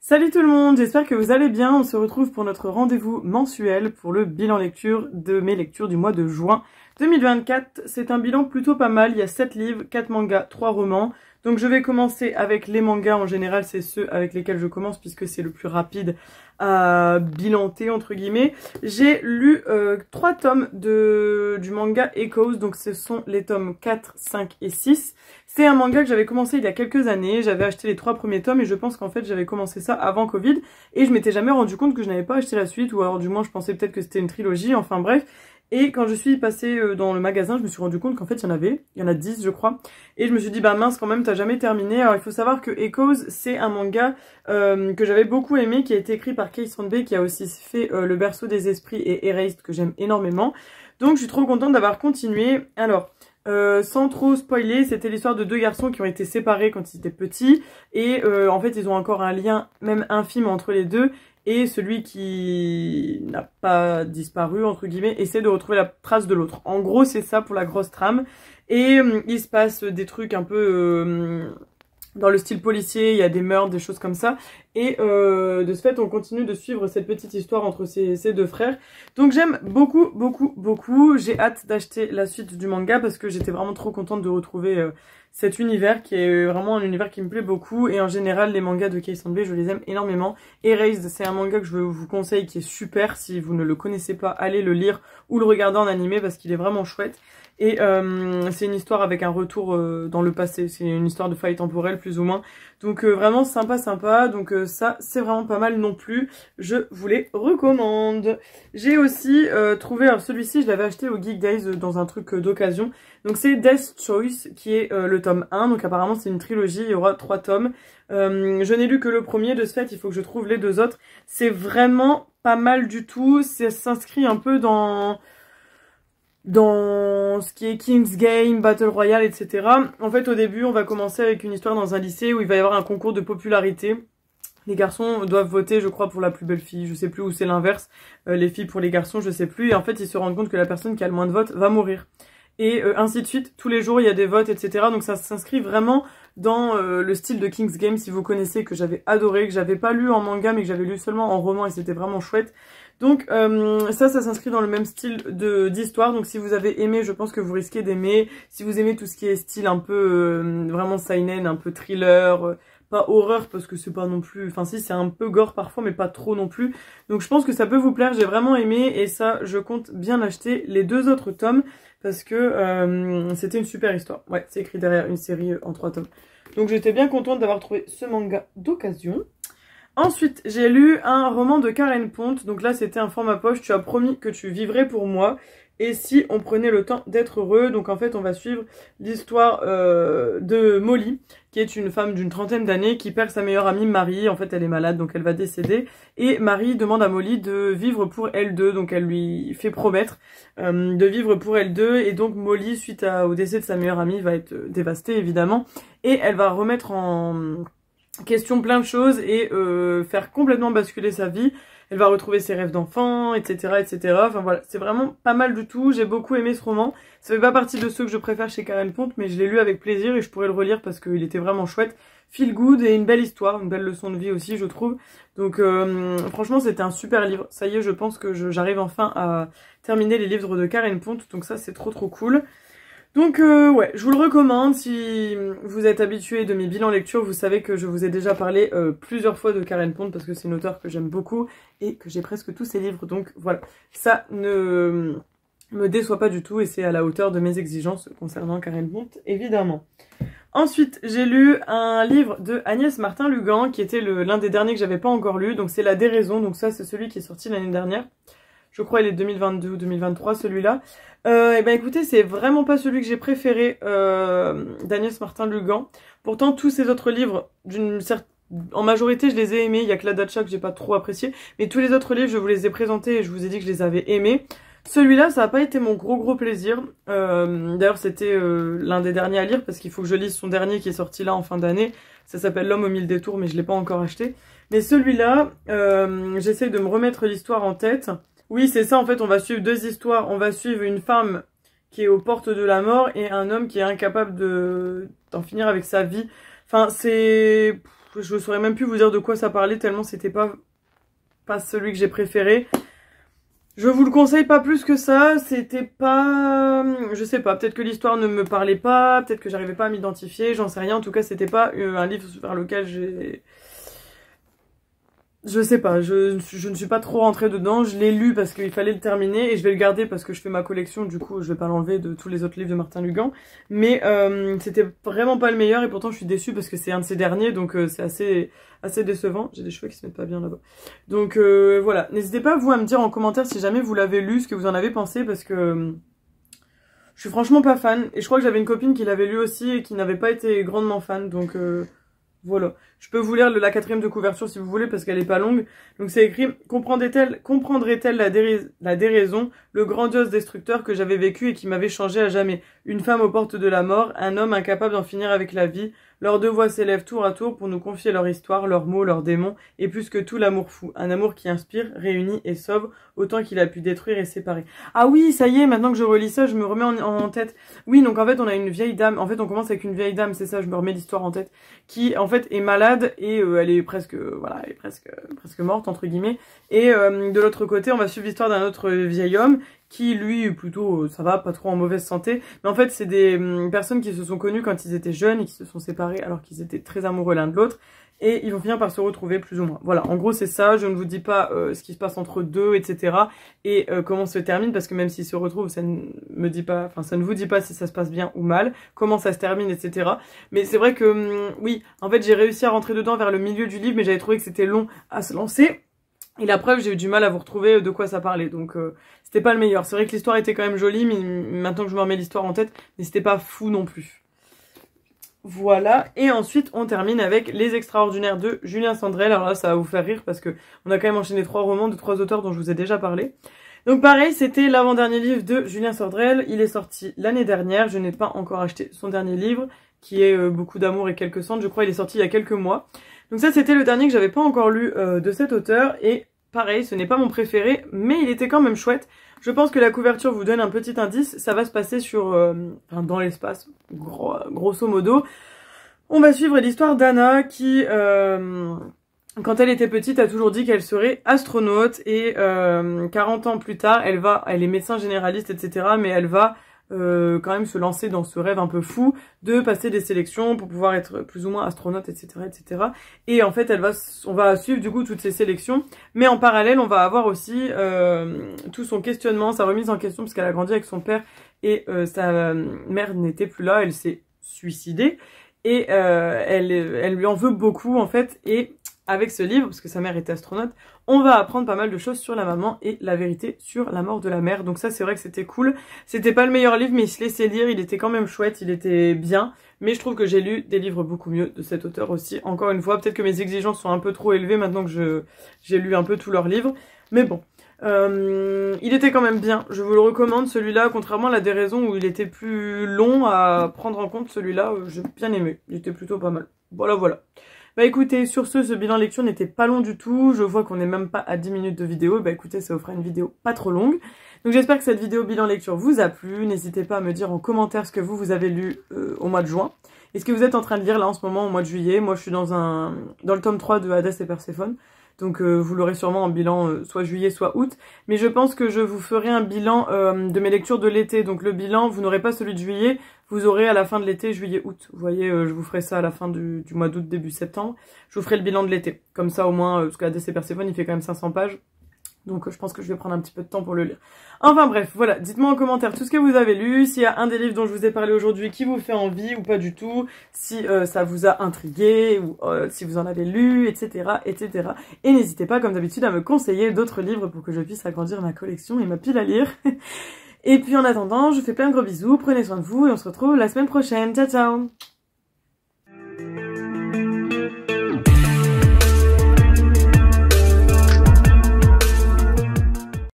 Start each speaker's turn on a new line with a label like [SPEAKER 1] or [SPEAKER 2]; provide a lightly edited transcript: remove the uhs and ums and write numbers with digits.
[SPEAKER 1] Salut tout le monde, j'espère que vous allez bien. On se retrouve pour notre rendez-vous mensuel pour le bilan lecture de mes lectures du mois de juin 2024. C'est un bilan plutôt pas mal, il y a 7 livres, 4 mangas, 3 romans. Donc je vais commencer avec les mangas, en général c'est ceux avec lesquels je commence puisque c'est le plus rapide à bilanter entre guillemets. J'ai lu 3 tomes du manga Echoes, donc ce sont les tomes 4, 5 et 6. C'est un manga que j'avais commencé il y a quelques années, j'avais acheté les 3 premiers tomes et je pense qu'en fait j'avais commencé ça avant Covid et je m'étais jamais rendu compte que je n'avais pas acheté la suite, ou alors du moins je pensais peut-être que c'était une trilogie, enfin bref. Et quand je suis passée dans le magasin, je me suis rendu compte qu'en fait il y en a 10 je crois. Et je me suis dit bah mince quand même t'as jamais terminé. Alors il faut savoir que Echoes c'est un manga que j'avais beaucoup aimé, qui a été écrit par Kei Sanbe, qui a aussi fait Le Berceau des Esprits et Erased que j'aime énormément. Donc je suis trop contente d'avoir continué. Alors sans trop spoiler, c'était l'histoire de 2 garçons qui ont été séparés quand ils étaient petits et en fait ils ont encore un lien même infime entre les deux, et celui qui n'a pas disparu entre guillemets essaie de retrouver la trace de l'autre. En gros c'est ça pour la grosse trame, et il se passe des trucs un peu dans le style policier, il y a des meurtres, des choses comme ça. Et de ce fait, on continue de suivre cette petite histoire entre ces deux frères. Donc j'aime beaucoup, beaucoup, beaucoup. J'ai hâte d'acheter la suite du manga parce que j'étais vraiment trop contente de retrouver cet univers qui est vraiment un univers qui me plaît beaucoup. Et en général, les mangas de Kei Sanbe, je les aime énormément. Erased, c'est un manga que je vous conseille qui est super. Si vous ne le connaissez pas, allez le lire ou le regarder en animé parce qu'il est vraiment chouette. Et c'est une histoire avec un retour dans le passé, c'est une histoire de faille temporelle plus ou moins. Donc vraiment sympa, donc ça c'est vraiment pas mal non plus, je vous les recommande. J'ai aussi trouvé, alors celui-ci je l'avais acheté au Geek Days dans un truc d'occasion. Donc c'est Death's Choice qui est le tome 1, donc apparemment c'est une trilogie, il y aura 3 tomes. Je n'ai lu que le premier, de ce fait il faut que je trouve les 2 autres. C'est vraiment pas mal du tout, ça s'inscrit un peu dans ce qui est King's Game, Battle Royale, etc. En fait, au début, on va commencer avec une histoire dans un lycée où il va y avoir un concours de popularité. Les garçons doivent voter, je crois, pour la plus belle fille. Je sais plus, où c'est l'inverse. Les filles pour les garçons, je sais plus. Et en fait, ils se rendent compte que la personne qui a le moins de votes va mourir. Et ainsi de suite. Tous les jours, il y a des votes, etc. Donc ça s'inscrit vraiment dans le style de King's Game, si vous connaissez, que j'avais adoré, que j'avais pas lu en manga, mais que j'avais lu seulement en roman, et c'était vraiment chouette. Donc ça s'inscrit dans le même style d'histoire. Donc si vous avez aimé, je pense que vous risquez d'aimer. Si vous aimez tout ce qui est style un peu vraiment seinen, un peu thriller, pas horreur parce que c'est pas non plus, enfin si c'est un peu gore parfois mais pas trop non plus. Donc je pense que ça peut vous plaire, j'ai vraiment aimé, et ça je compte bien acheter les 2 autres tomes parce que c'était une super histoire. Ouais, c'est écrit derrière, une série en 3 tomes. Donc j'étais bien contente d'avoir trouvé ce manga d'occasion. Ensuite, j'ai lu un roman de Karen Pont. Donc là, c'était un format poche. Tu as promis que tu vivrais pour moi. Et si on prenait le temps d'être heureux. Donc en fait, on va suivre l'histoire de Molly, qui est une femme d'une 30aine d'années qui perd sa meilleure amie Marie. En fait, elle est malade, donc elle va décéder. Et Marie demande à Molly de vivre pour elle deux. Donc elle lui fait promettre de vivre pour elle deux. Et donc Molly, suite au décès de sa meilleure amie, va être dévastée évidemment. Et elle va remettre en question plein de choses et faire complètement basculer sa vie. Elle va retrouver ses rêves d'enfant, etc., etc. Enfin voilà, c'est vraiment pas mal du tout. J'ai beaucoup aimé ce roman. Ça fait pas partie de ceux que je préfère chez Karen Pont, mais je l'ai lu avec plaisir et je pourrais le relire parce qu'il était vraiment chouette. Feel good et une belle histoire, une belle leçon de vie aussi, je trouve. Donc franchement, c'était un super livre. Ça y est, je pense que j'arrive enfin à terminer les livres de Karen Pont, donc ça c'est trop cool. Donc ouais, je vous le recommande. Si vous êtes habitué de mes bilans lecture, vous savez que je vous ai déjà parlé plusieurs fois de Karen Pont parce que c'est une auteure que j'aime beaucoup et que j'ai presque tous ses livres. Donc voilà, ça ne me déçoit pas du tout et c'est à la hauteur de mes exigences concernant Karen Pont, évidemment. Ensuite, j'ai lu un livre de Agnès Martin-Lugan qui était l'un des derniers que j'avais pas encore lu. Donc c'est La Déraison, donc ça c'est celui qui est sorti l'année dernière. Je crois il est 2022 ou 2023 celui-là. Et ben écoutez, c'est vraiment pas celui que j'ai préféré d'Agnès Martin-Lugan. Pourtant tous ces autres livres, en majorité je les ai aimés. Il y a que La Datcha que j'ai pas trop apprécié. Mais tous les autres livres je vous les ai présentés et je vous ai dit que je les avais aimés. Celui-là ça n'a pas été mon gros plaisir. D'ailleurs c'était l'un des derniers à lire parce qu'il faut que je lise son dernier qui est sorti là en fin d'année. Ça s'appelle L'Homme aux 1000 détours mais je l'ai pas encore acheté. Mais celui-là, j'essaye de me remettre l'histoire en tête. Oui, c'est ça, en fait, on va suivre 2 histoires. On va suivre une femme qui est aux portes de la mort et un homme qui est incapable d'en finir avec sa vie. Enfin, je saurais même plus vous dire de quoi ça parlait tellement c'était pas celui que j'ai préféré. Je vous le conseille pas plus que ça, c'était pas... Je sais pas, peut-être que l'histoire ne me parlait pas, peut-être que j'arrivais pas à m'identifier, j'en sais rien. En tout cas, c'était pas un livre vers lequel j'ai... Je sais pas, je ne suis pas trop rentrée dedans, je l'ai lu parce qu'il fallait le terminer et je vais le garder parce que je fais ma collection, du coup je vais pas l'enlever de tous les autres livres de Martin Lugan. Mais c'était vraiment pas le meilleur et pourtant je suis déçue parce que c'est un de ses derniers, donc c'est assez décevant. J'ai des cheveux qui se mettent pas bien là-bas. Donc voilà, n'hésitez pas vous à me dire en commentaire si jamais vous l'avez lu, ce que vous en avez pensé parce que... je suis franchement pas fan et je crois que j'avais une copine qui l'avait lu aussi et qui n'avait pas été grandement fan, donc... voilà, je peux vous lire la 4e de couverture si vous voulez parce qu'elle est pas longue. Donc c'est écrit « Comprendrait-elle la déraison, le grandiose destructeur que j'avais vécu et qui m'avait changé à jamais. Une femme aux portes de la mort, un homme incapable d'en finir avec la vie. Leurs deux voix s'élèvent tour à tour pour nous confier leur histoire, leurs mots, leurs démons, et plus que tout l'amour fou. Un amour qui inspire, réunit et sauve, autant qu'il a pu détruire et séparer. » Ah oui, ça y est, maintenant que je relis ça, je me remets en tête. Oui, donc en fait, on a une vieille dame, en fait, on commence avec une vieille dame, c'est ça, je me remets l'histoire en tête, qui en fait est malade et elle est presque, voilà, elle est presque morte, entre guillemets. Et de l'autre côté, on va suivre l'histoire d'un autre vieil homme qui, lui, plutôt, ça va, pas trop en mauvaise santé. Mais en fait, c'est des personnes qui se sont connues quand ils étaient jeunes et qui se sont séparés alors qu'ils étaient très amoureux l'un de l'autre. Et ils vont finir par se retrouver plus ou moins. Voilà, en gros c'est ça, je ne vous dis pas ce qui se passe entre deux, etc. Et comment se termine, parce que même s'ils se retrouvent, ça ne me dit pas, enfin ça ne vous dit pas si ça se passe bien ou mal, comment ça se termine, etc. Mais c'est vrai que, oui, en fait j'ai réussi à rentrer dedans vers le milieu du livre, mais j'avais trouvé que c'était long à se lancer. Et la preuve, j'ai eu du mal à vous retrouver de quoi ça parlait, donc c'était pas le meilleur. C'est vrai que l'histoire était quand même jolie, mais maintenant que je me remets l'histoire en tête, mais c'était pas fou non plus. Voilà, et ensuite on termine avec Les Extraordinaires de Julien Sandrel. Alors là ça va vous faire rire parce que on a quand même enchaîné 3 romans de 3 auteurs dont je vous ai déjà parlé. Donc pareil, c'était l'avant-dernier livre de Julien Sandrel, il est sorti l'année dernière, je n'ai pas encore acheté son dernier livre, qui est Beaucoup d'amour et quelques cendres, je crois il est sorti il y a quelques mois. Donc ça c'était le dernier que j'avais pas encore lu de cet auteur, et pareil, ce n'est pas mon préféré, mais il était quand même chouette. Je pense que la couverture vous donne un petit indice, ça va se passer sur, dans l'espace, grosso modo. On va suivre l'histoire d'Anna qui, quand elle était petite, a toujours dit qu'elle serait astronaute et 40 ans plus tard, elle est médecin généraliste, etc. Mais elle va quand même se lancer dans ce rêve un peu fou de passer des sélections pour pouvoir être plus ou moins astronaute, etc., etc. Et en fait, on va suivre du coup toutes ces sélections, mais en parallèle, on va avoir aussi tout son questionnement, sa remise en question, parce qu'elle a grandi avec son père et sa mère n'était plus là, elle s'est suicidée et elle lui en veut beaucoup en fait. Et avec ce livre, parce que sa mère était astronaute, on va apprendre pas mal de choses sur la maman et la vérité sur la mort de la mère. Donc ça, c'est vrai que c'était cool. C'était pas le meilleur livre, mais il se laissait lire, il était quand même chouette, il était bien. Mais je trouve que j'ai lu des livres beaucoup mieux de cet auteur aussi. Encore une fois, peut-être que mes exigences sont un peu trop élevées maintenant que j'ai lu un peu tous leurs livres. Mais bon, il était quand même bien. Je vous le recommande, celui-là, contrairement à La Déraison où il était plus long à prendre en compte, celui-là, j'ai bien aimé. Il était plutôt pas mal. Voilà, voilà. Bah écoutez, sur ce bilan lecture n'était pas long du tout, je vois qu'on n'est même pas à 10 minutes de vidéo, bah écoutez, ça vous fera une vidéo pas trop longue. Donc j'espère que cette vidéo bilan lecture vous a plu, n'hésitez pas à me dire en commentaire ce que vous avez lu au mois de juin. Et ce que vous êtes en train de lire là en ce moment au mois de juillet. Moi je suis dans le tome 3 de Hadès et Perséphone. Donc vous l'aurez sûrement en bilan soit juillet soit août. Mais je pense que je vous ferai un bilan de mes lectures de l'été. Donc le bilan, vous n'aurez pas celui de juillet, vous aurez à la fin de l'été, juillet-août. Vous voyez, je vous ferai ça à la fin du mois d'août, début septembre. Je vous ferai le bilan de l'été. Comme ça au moins, parce qu'Hadès et Perséphone il fait quand même 500 pages. Donc je pense que je vais prendre un petit peu de temps pour le lire. Enfin bref, voilà, dites-moi en commentaire tout ce que vous avez lu, s'il y a un des livres dont je vous ai parlé aujourd'hui qui vous fait envie ou pas du tout, si ça vous a intrigué ou si vous en avez lu, etc., etc. Et n'hésitez pas, comme d'habitude, à me conseiller d'autres livres pour que je puisse agrandir ma collection et ma pile à lire. Et puis en attendant, je vous fais plein de gros bisous, prenez soin de vous et on se retrouve la semaine prochaine. Ciao ciao!